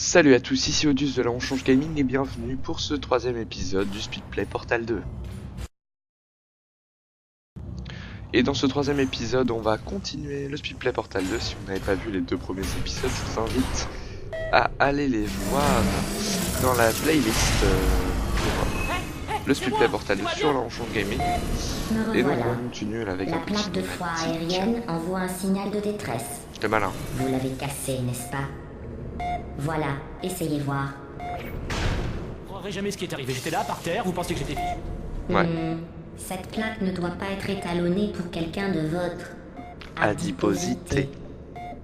Salut à tous, ici Odius de la Onchange Gaming et bienvenue pour ce troisième épisode du Speedplay Portal 2. Et dans ce troisième épisode, on va continuer le Speedplay Portal 2. Si vous n'avez pas vu les deux premiers épisodes, je vous invite à aller les voir dans la playlist pour le Speedplay Portal 2 sur la Onchange Gaming. Et donc on continue là avec la un petit plaque de froid aérienne envoie un signal de détresse. C'est malin. Vous l'avez cassé, n'est-ce pas? Voilà, essayez voir. Je croirais jamais ce qui est arrivé. J'étais là, par terre, vous pensiez que j'étais fichu? Ouais. Cette plaque ne doit pas être étalonnée pour quelqu'un de votre Adiposité.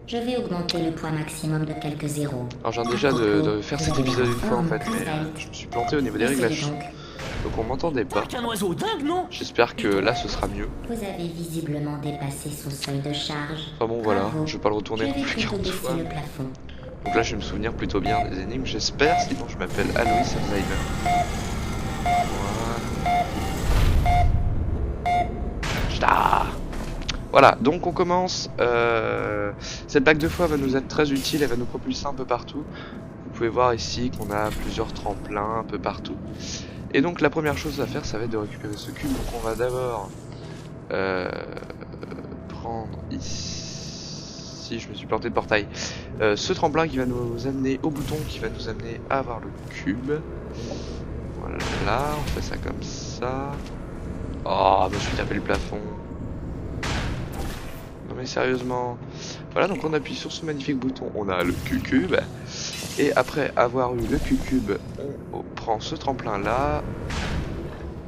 Je vais augmenter le poids maximum de quelques zéros. Alors j'ai déjà de faire cet épisode une fois en fait, mais belle. je me suis planté au niveau des Essayez réglages. donc. Donc on m'entendait pas. Qu'un oiseau dingue, non? J'espère que là ce sera mieux. Vous avez visiblement dépassé son seuil de charge. Enfin bon voilà, Bravo. je vais pas le retourner Je non vais plus plutôt 40 baisser fois. le plafond. Donc là je vais me souvenir plutôt bien des énigmes, j'espère, sinon je m'appelle Alois Alzheimer. Voilà, donc on commence. Cette plaque de foi va nous être très utile, elle va nous propulser un peu partout. Vous pouvez voir ici qu'on a plusieurs tremplins un peu partout. Et donc la première chose à faire, ça va être de récupérer ce cube. Donc on va d'abord prendre ici, je me suis planté de portail, ce tremplin qui va nous amener au bouton, qui va nous amener à avoir le cube. Voilà, on fait ça comme ça. Oh, je me suis tapé le plafond. Non mais sérieusement. Voilà, donc on appuie sur ce magnifique bouton, on a le Q-cube. Et après avoir eu le Q-cube, on prend ce tremplin là.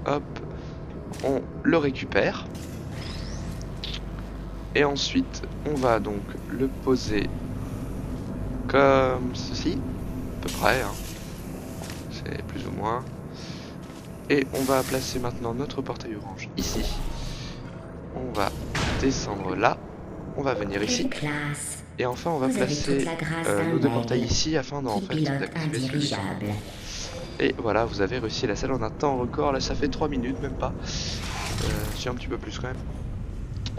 Hop, on le récupère. Et ensuite, on va donc le poser comme ceci, à peu près, hein. C'est plus ou moins. Et on va placer maintenant notre portail orange ici. On va descendre là. On va venir ici. Classe. Et enfin, on va Vous avez placer toute la grâce nos d'un deux portails mail ici afin d'en qui fait pilote un d'activer celui-ci. dirigeable. Et voilà, vous avez réussi la salle en un temps record. Là, ça fait 3 minutes, même pas. Si un petit peu plus quand même.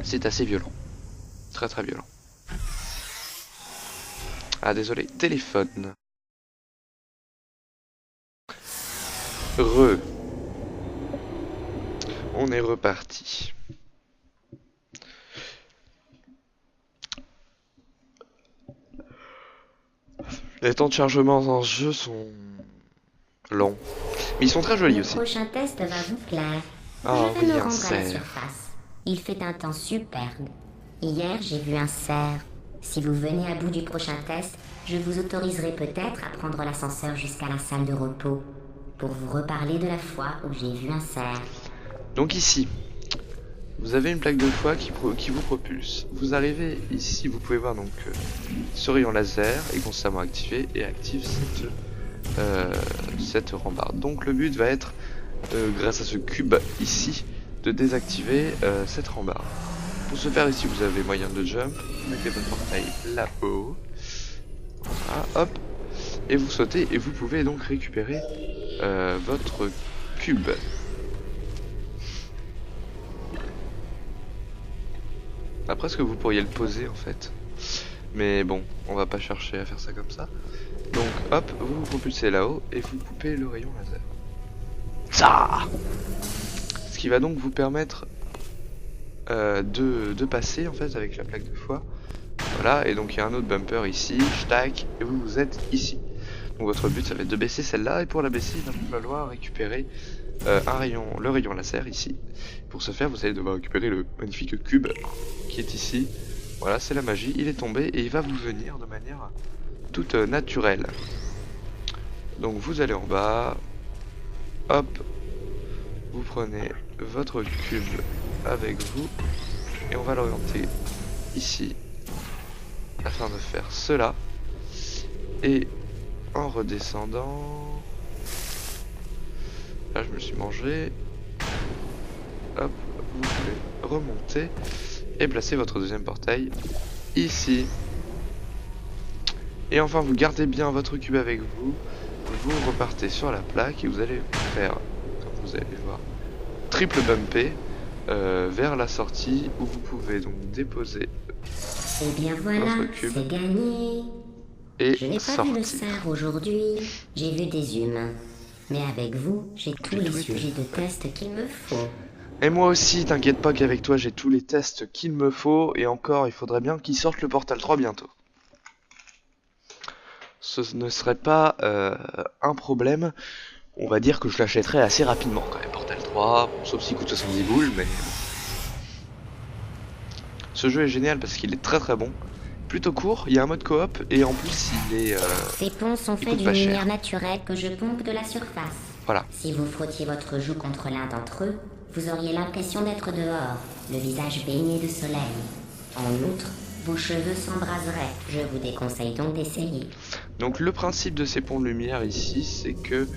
C'est assez violent. Très très violent. Ah, désolé. Téléphone. On est reparti. Les temps de chargement dans ce jeu sont longs. Mais ils sont très jolis Le aussi. prochain test va vous plaire. Ah Je vais oui, me un rendre à la cerf. surface. Il fait un temps superbe. Hier, j'ai vu un cerf. Si vous venez à bout du prochain test, je vous autoriserai peut-être à prendre l'ascenseur jusqu'à la salle de repos pour vous reparler de la fois où j'ai vu un cerf. Donc ici, vous avez une plaque de foi qui vous propulse. Vous arrivez ici, vous pouvez voir donc ce rayon laser est constamment activé et active cette rambarde. Donc le but va être, grâce à ce cube ici, de désactiver cette rambarde. Pour ce faire ici, vous avez moyen de jump, vous mettez votre portail là-haut, voilà, hop, et vous sautez et vous pouvez donc récupérer votre cube. Après, ce que vous pourriez le poser en fait. Mais bon, on va pas chercher à faire ça comme ça. Donc hop, vous vous propulsez là-haut et vous coupez le rayon laser. Ça, ce qui va donc vous permettre de passer en fait avec la plaque de foi. Voilà, et donc il y a un autre bumper ici, tac, et vous êtes ici. Donc votre but ça va être de baisser celle-là, et pour la baisser il va vous falloir récupérer le rayon laser ici. Pour ce faire, vous allez devoir récupérer le magnifique cube qui est ici. Voilà, c'est la magie, il est tombé et il va vous venir de manière toute naturelle. Donc vous allez en bas, hop, vous prenez votre cube avec vous et on va l'orienter ici afin de faire cela. Et en redescendant, là je me suis mangé. Hop, vous pouvez remonter et placer votre deuxième portail ici. Et enfin vous gardez bien votre cube avec vous. Vous repartez sur la plaque et vous allez faire, comme vous allez voir, triple bumper vers la sortie où vous pouvez donc déposer Eh bien voilà, votre cube. c'est gagné. et Je n'ai pas vu le sortir. cerf aujourd'hui, j'ai vu des humains. Mais avec vous, j'ai tous les sujets de test qu'il me faut. Et moi aussi, t'inquiète pas qu'avec toi j'ai tous les tests qu'il me faut, et encore il faudrait bien qu'il sorte le Portal 3 bientôt. Ce ne serait pas un problème, on va dire que je l'achèterai assez rapidement quand même, Portal 3, bon, sauf s'il coûte 70 boules, mais bon. Ce jeu est génial parce qu'il est très très bon, plutôt court, il y a un mode coop, et en plus il est... Ces ponts sont faits coûte d'une pas cher. lumière naturelle que je pompe de la surface. Voilà. Si vous frottiez votre joue contre l'un d'entre eux, vous auriez l'impression d'être dehors, le visage baigné de soleil. En outre, vos cheveux s'embraseraient. Je vous déconseille donc d'essayer. Donc le principe de ces ponts de lumière ici, c'est que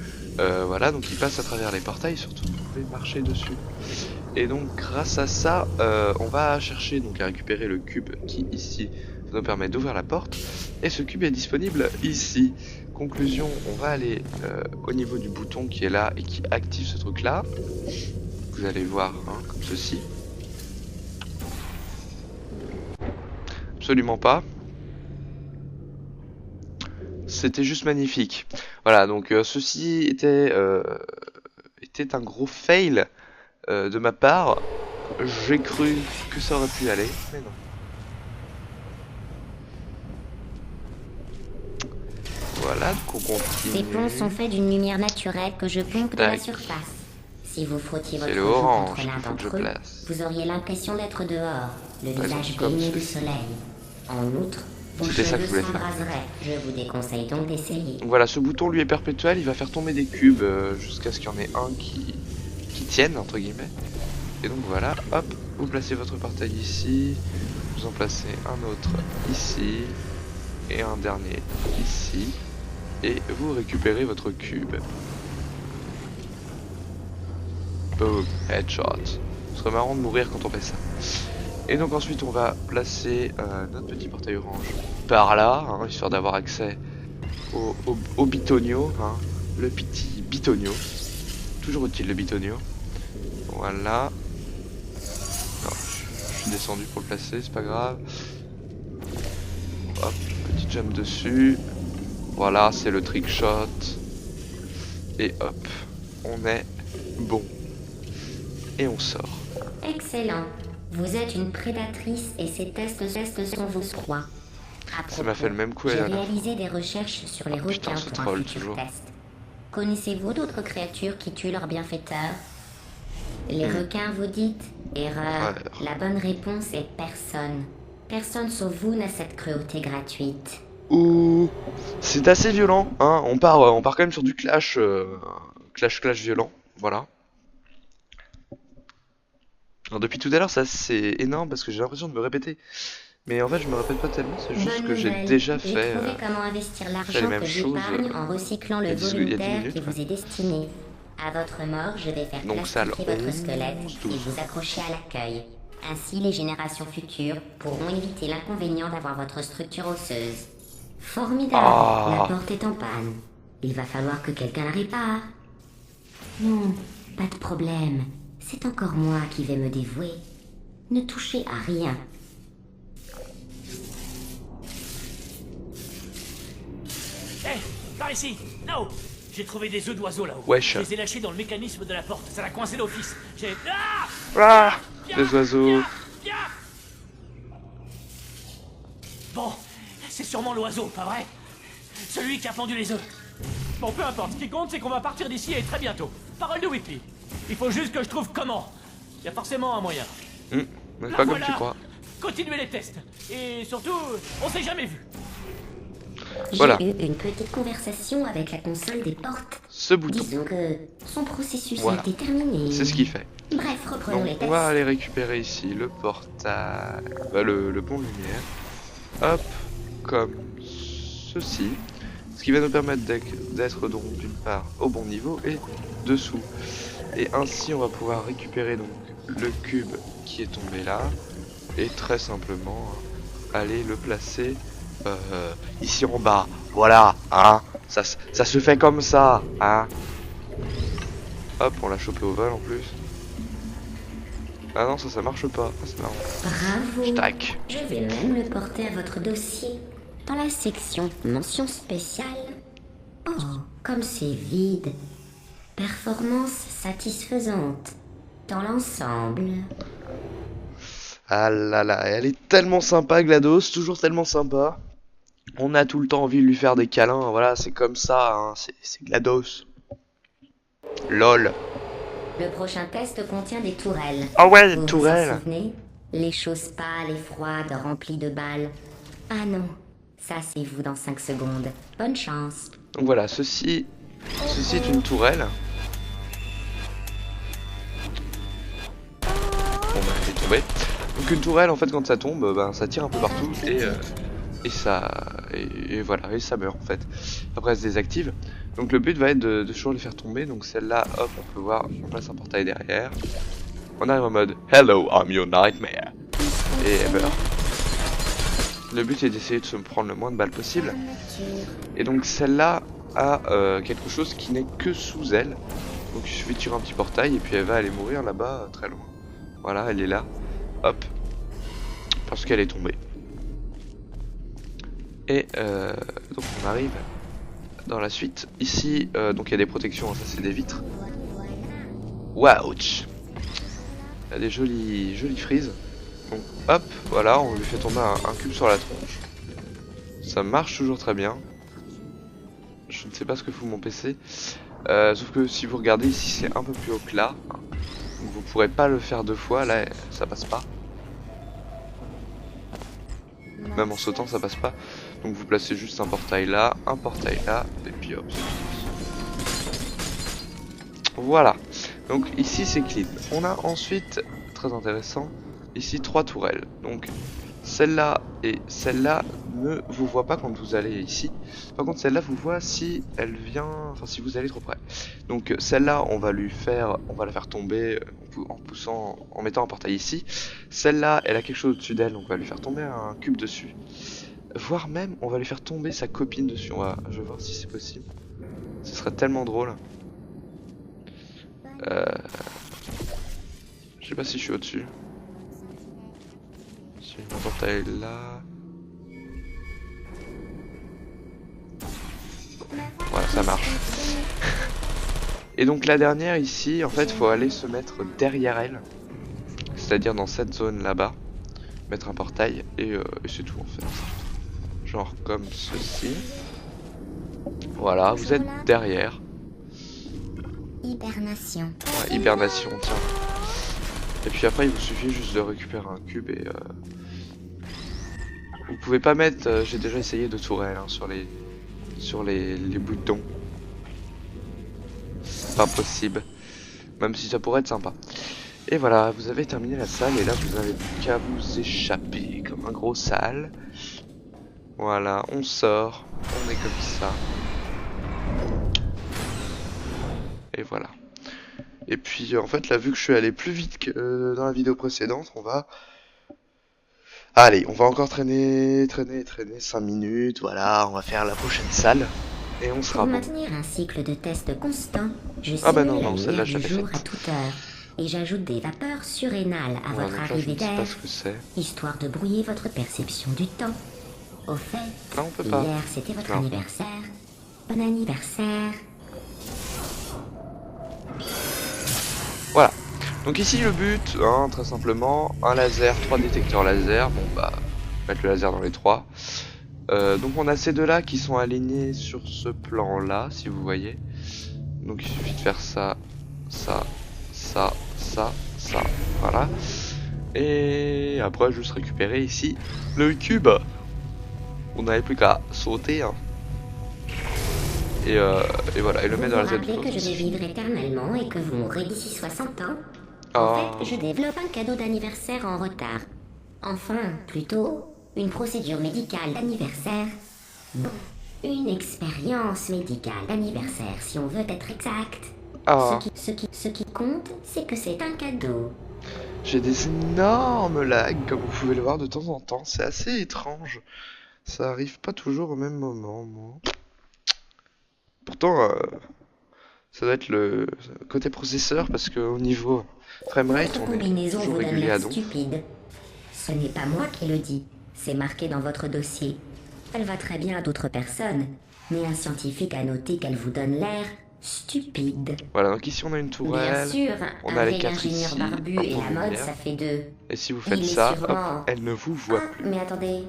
voilà, donc ils passent à travers les portails, surtout vous pouvez marcher dessus. Et donc grâce à ça, on va chercher donc à récupérer le cube qui ici nous permet d'ouvrir la porte. Et ce cube est disponible ici. Conclusion, on va aller au niveau du bouton qui est là et qui active ce truc là. Vous allez voir hein, comme ceci. Absolument pas. C'était juste magnifique. Voilà, donc ceci était un gros fail de ma part. J'ai cru que ça aurait pu aller, mais non. Voilà, donc on continue. Ces ponts sont faits d'une lumière naturelle que je pompe de la Tac. surface. Si vous frottiez C'est votre le joue orange contre qu'il l'un faut que je d'entre eux, place. vous auriez l'impression d'être dehors, le visage comme baigné de ceci. soleil. En outre, vos C'était ça que cheveux je voulais faire. s'embraseraient. Je vous déconseille donc d'essayer. Donc voilà, ce bouton lui est perpétuel, il va faire tomber des cubes jusqu'à ce qu'il y en ait un qui tienne, entre guillemets. Et donc voilà, hop, vous placez votre portail ici, vous en placez un autre ici, et un dernier ici, et vous récupérez votre cube. Boom, headshot. Ce serait marrant de mourir quand on fait ça. Et donc ensuite on va placer notre petit portail orange par là, hein, histoire d'avoir accès au bitonio, hein, le petit bitonio. Toujours utile le bitonio. Voilà. Non, je suis descendu pour le placer, c'est pas grave. Hop, petit jump dessus. Voilà, c'est le trick shot. Et hop, on est bon. Et on sort. Excellent. Vous êtes une prédatrice et ces tests sont vos proies. À Ça m'a fait le même coup la J'ai dernière fois. réalisé des recherches sur les putain, requins ce pour un troll, futur toujours. test. Connaissez-vous d'autres créatures qui tuent leurs bienfaiteurs? Les requins, vous dites? Erreur. Erreur. La bonne réponse est personne. Personne sauf vous n'a cette cruauté gratuite. Ouh, c'est assez violent, hein. On part quand même sur du clash, clash violent, voilà. Alors depuis tout à l'heure, ça c'est énorme parce que j'ai l'impression de me répéter. Mais en fait, je me répète pas tellement, c'est juste Bonne que j'ai nouvelle. déjà J'ai fait. trouvé comment investir les l'argent mêmes que choses, j'épargne en recyclant il y a le 10 volume minutes, d'air qui ouais. vous est destiné. À votre mort, je vais faire Donc, ça, plastifier le votre 11, squelette 12. et vous accrocher à l'accueil. Ainsi, les générations futures pourront éviter l'inconvénient d'avoir votre structure osseuse. Formidable. Ah. La porte est en panne. Il va falloir que quelqu'un la répare. Non, pas de problème. C'est encore moi qui vais me dévouer. Ne touchez à rien. Hé, par ici. No. J'ai trouvé des œufs d'oiseaux là-haut. Wesh. Je les ai lâchés dans le mécanisme de la porte. Ça l'a coincé d'office. J'ai... Ah! Ah, Viens, les oiseaux. viens, viens. Bon, c'est sûrement l'oiseau, pas vrai? Celui qui a pendu les œufs. Bon, peu importe. Ce qui compte, c'est qu'on va partir d'ici et très bientôt. Parole de Whitley. Il faut juste que je trouve comment. Il y a forcément un moyen. Mais La pas comme voilà. tu crois. Continuez les tests. Et surtout, on s'est jamais vu. Voilà. J'ai eu une petite conversation avec la console des portes. Ce bouton, Disons que son processus Voilà. a été terminé. c'est ce qu'il fait. Bref, reprenons Donc les on tests. va aller récupérer ici le portail, le pont de lumière. Hop, comme ceci. Ce qui va nous permettre d'être donc d'une part au bon niveau et dessous. Et ainsi on va pouvoir récupérer donc le cube qui est tombé là. Et très simplement aller le placer ici en bas. Voilà, hein. Ça se fait comme ça, hein. Hop, on l'a chopé au vol en plus. Ah non, ça marche pas. Ah, c'est marrant. Bravo. Tac. Je vais même le porter à votre dossier. dans la section mention spéciale. Oh, comme c'est vide. Performance satisfaisante dans l'ensemble. Ah là là, elle est tellement sympa GLaDOS, toujours tellement sympa. On a tout le temps envie de lui faire des câlins, voilà, c'est comme ça, hein, c'est GLaDOS. LOL. Le prochain test contient des tourelles. Ah ouais, Vous une vous tourelle. en souvenez? Les choses pâles et froides remplies de balles. Ah non, ça c'est vous dans 5 secondes. Bonne chance. Donc voilà, ceci est une tourelle. Bon bah elle est tombée. Donc une tourelle en fait quand ça tombe, ben, ça tire un peu partout et voilà, et ça meurt en fait. Après elle se désactive. Donc le but va être de toujours les faire tomber. Donc celle-là, hop, on peut voir, on place un portail derrière. On arrive en mode Hello, I'm your nightmare. Et elle meurt. Le but est d'essayer de se prendre le moins de balles possible. Et donc celle-là a quelque chose qui n'est que sous elle. Donc il suffit de tirer un petit portail et puis elle va aller mourir là-bas très loin. Voilà, elle est là. Hop. Parce qu'elle est tombée. Et donc on arrive dans la suite. Ici, donc il y a des protections, ça c'est des vitres. Wouch. Il y a des jolies frises. Donc hop, voilà, on lui fait tomber un cube sur la tronche. Ça marche toujours très bien. Je ne sais pas ce que fout mon PC. Sauf que si vous regardez ici, c'est un peu plus haut que là. Donc vous pourrez pas le faire 2 fois, là ça passe pas. Même en sautant ça passe pas. Donc vous placez juste un portail là, et puis hop. Voilà. Donc ici c'est clean. On a ensuite, très intéressant, ici 3 tourelles. Donc celle-là et celle-là ne vous voient pas quand vous allez ici. Par contre celle-là vous voit si elle vient, enfin si vous allez trop près. Donc celle-là on va la faire tomber en poussant, en mettant un portail ici. Celle-là elle a quelque chose au-dessus d'elle, donc on va lui faire tomber un cube dessus. Voire même on va lui faire tomber sa copine dessus. Je vais voir si c'est possible. Ce serait tellement drôle. Je sais pas si je suis au-dessus. Si un portail là. Voilà, ça marche. Et donc la dernière ici, en fait, faut aller se mettre derrière elle. C'est-à-dire dans cette zone là-bas. Mettre un portail et c'est tout en fait. Genre comme ceci. Voilà, vous êtes derrière. Hibernation. Ouais, hibernation, tiens. Et puis après, il vous suffit juste de récupérer un cube et... Vous pouvez pas mettre... J'ai déjà essayé de tourelle hein, sur les boutons. C'est pas possible. Même si ça pourrait être sympa. Et voilà, vous avez terminé la salle et là vous n'avez plus qu'à vous échapper comme un gros sale. Voilà, on sort, on est comme ça. Et voilà. Et puis en fait là, vu que je suis allé plus vite que dans la vidéo précédente, on va... Allez, on va encore traîner 5 minutes, voilà, on va faire la prochaine salle. Et on sera Pour bon. maintenir un cycle de test constant, je Ah bah simule non, la non, lumière celle-là, du je l'avais jour faite. à toute heure. Et j'ajoute des vapeurs surrénales à Ouais, votre donc là, je arrivée ne sais pas d'air, ce que c'est. histoire de brouiller votre perception du temps. Au fait, Là on peut pas. hier c'était votre Non. anniversaire. Bon anniversaire. Voilà. Donc ici le but, hein, très simplement, un laser, 3 détecteurs laser. Bon bah, mettre le laser dans les 3. Donc on a ces deux là qui sont alignés sur ce plan là, si vous voyez. Donc il suffit de faire ça, ça, ça, ça, ça, voilà. Et après juste récupérer ici le cube. On n'avait plus qu'à sauter. Hein. Et voilà, et le Vous mettre dans vous la rappelez zone. que je vais vivre éternellement et que vous mourrez d'ici 60 ans? Oh. En fait, je développe un cadeau d'anniversaire en retard. Enfin, plutôt, une procédure médicale d'anniversaire. Bon, une expérience médicale d'anniversaire, si on veut être exact. Ah. Ce qui compte, c'est que c'est un cadeau. J'ai des énormes lags, comme vous pouvez le voir de temps en temps. C'est assez étrange. Ça arrive pas toujours au même moment, moi. Pourtant, ça doit être le côté processeur, parce qu'au niveau framerate, Votre on est combinaison toujours vous donne régulier à l'air don. stupide. Ce n'est pas moi qui le dis, c'est marqué dans votre dossier. Elle va très bien à d'autres personnes, mais un scientifique a noté qu'elle vous donne l'air stupide. Voilà, donc ici on a une Bien tourelle. sûr, On un a les vieil 4 ingénieur ici. barbu hop, et en la mode, lumière. ça fait deux. Et si vous Il faites est ça, sûrement- hop, elle ne vous voit plus. Mais attendez,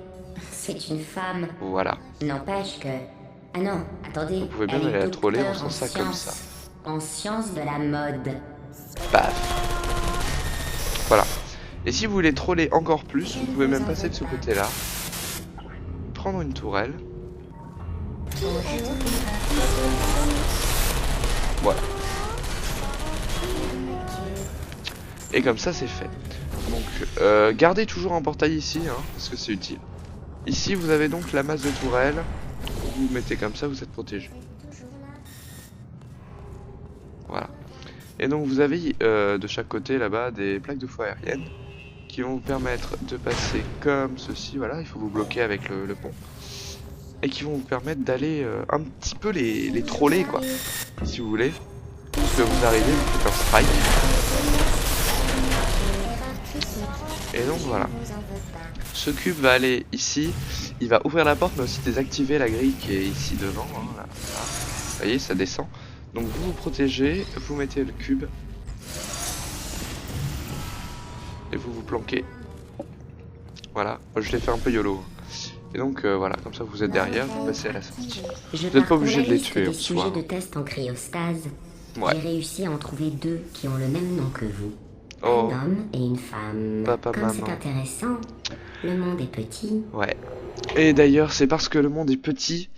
c'est une femme. Voilà. N'empêche que... Ah non, attendez. Vous pouvez bien elle est aller la troller en docteure faisant ça comme sciences. ça. En sciences de la mode. Paf. Voilà. Et si vous voulez troller encore plus, vous pouvez même passer de ce côté-là. Prendre une tourelle. Voilà. Et comme ça c'est fait. Donc gardez toujours un portail ici, hein, parce que c'est utile. Ici vous avez donc la masse de tourelle. Vous mettez comme ça, vous êtes protégé. Voilà. Et donc vous avez de chaque côté là-bas des plaques de feu aériennes qui vont vous permettre de passer comme ceci. Voilà, il faut vous bloquer avec le pont. Et qui vont vous permettre d'aller un petit peu les troller quoi. Si vous voulez. Parce que vous arrivez, vous faites un strike. Et donc voilà. Ce cube va aller ici. Il va ouvrir la porte mais aussi désactiver la grille qui est ici devant. Hein, là. Vous voyez, ça descend. Donc vous vous protégez, vous mettez le cube. Et vous vous planquez. Voilà, moi je l'ai fait un peu YOLO. Et donc voilà, comme ça vous êtes derrière, vous passez à la sortie. Je Vous n'êtes pas parcours obligé la de les liste tuer des en soi. sujets de test en cryostase. Ouais. J'ai réussi à en trouver 2 qui ont le même nom que vous. Oh. Un homme et une femme. Papa, Comme maman. c'est intéressant, le monde est petit. Ouais. Et d'ailleurs, c'est parce que le monde est petit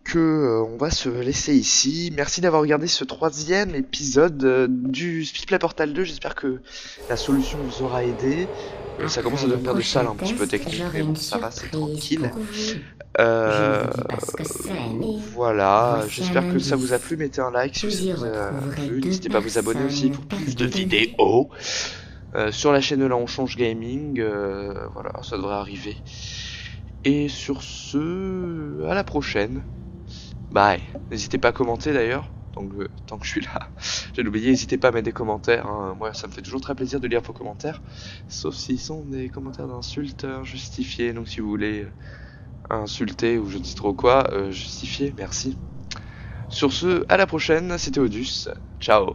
que on va se laisser ici. Merci d'avoir regardé ce 3e épisode du Speedplay Portal 2. J'espère que la solution vous aura aidé. Ça commence à devenir de salle un petit peu technique, mais bon, ça va, c'est tranquille. Voilà, j'espère que ça vous a plu. Mettez un like si ça vous a plu. N'hésitez pas à vous abonner aussi pour plus de vidéos. Sur la chaîne Là on change gaming, voilà, ça devrait arriver. Et sur ce, à la prochaine. Bye. N'hésitez pas à commenter d'ailleurs. Tant que je suis là, j'ai oublié, n'hésitez pas à mettre des commentaires, hein. Moi ça me fait toujours très plaisir de lire vos commentaires, sauf s'ils sont des commentaires d'insultes injustifiés, donc si vous voulez insulter ou je ne sais trop quoi, justifier, merci. Sur ce, à la prochaine, c'était Odus, ciao.